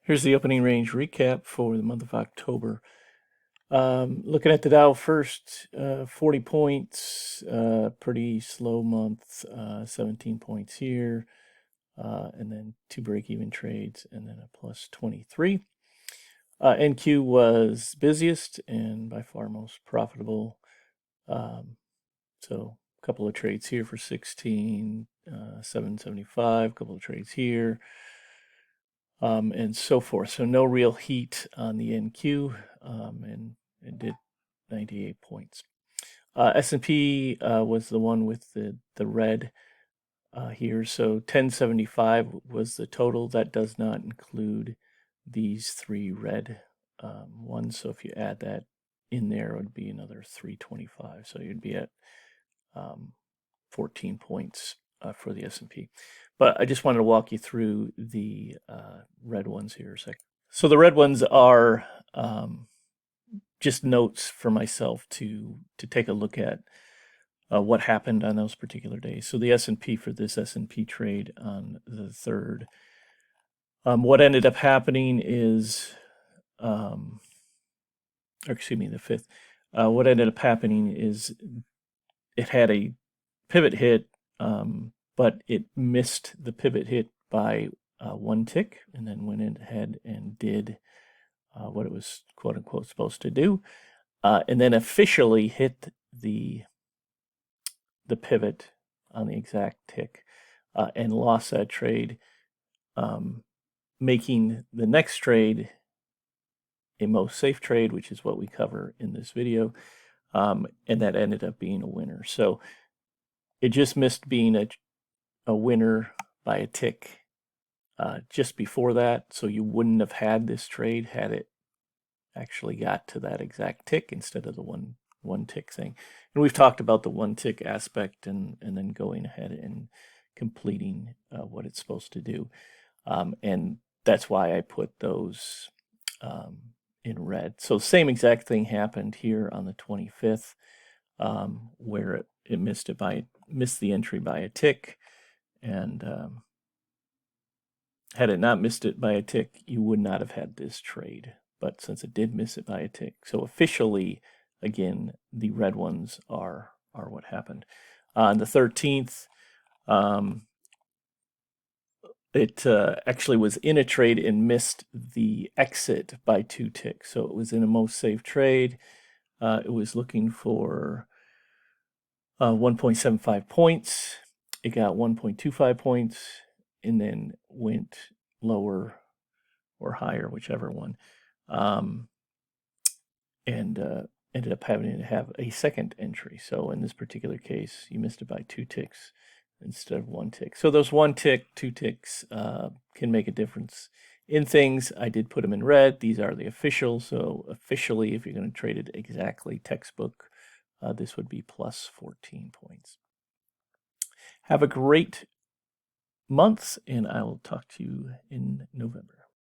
Here's the opening range recap for the month of October. Looking at the Dow first, 40 points, pretty slow month, 17 points here, and then two break-even trades, and then a plus 23. NQ was busiest and by far most profitable. So a couple of trades here for 16, 775, a couple of trades here. And so forth. So no real heat on the NQ, and it did 98 points. S&P was the one with the red here. So 1075 was the total. That does not include these three red ones. So if you add that in there, it would be another 325. So you'd be at 14 points for the S&P. But I just wanted to walk you through the red ones here a second. So the red ones are just notes for myself to take a look at what happened on those particular days. So the S&P for this S&P trade on the 3rd. What ended up happening is, or excuse me, the 5th. What ended up happening is it had a pivot hit, but it missed the pivot hit by one tick, and then went ahead and did what it was quote unquote supposed to do, and then officially hit the pivot on the exact tick, and lost that trade, making the next trade a most safe trade, which is what we cover in this video, and that ended up being a winner. So it just missed being a winner by a tick just before that, so you wouldn't have had this trade had it actually got to that exact tick instead of the one tick thing. And we've talked about the one tick aspect, and then going ahead and completing what it's supposed to do, and that's why I put those in red. So same exact thing happened here on the 25th, where it missed the entry by a tick, and had it not missed it by a tick, you would not have had this trade. But since it did miss it by a tick, so officially, again, the red ones are what happened. On the 13th, it actually was in a trade and missed the exit by 2 ticks. So it was in a most safe trade. It was looking for 1.75 points. It got 1.25 points, and then went lower or higher, whichever one, and ended up having to have a second entry. So in this particular case, you missed it by 2 ticks instead of 1 tick. So those 1 tick, 2 ticks can make a difference in things. I did put them in red. These are the official. So officially, if you're going to trade it exactly textbook, this would be plus 14 points. Have a great month, and I will talk to you in November.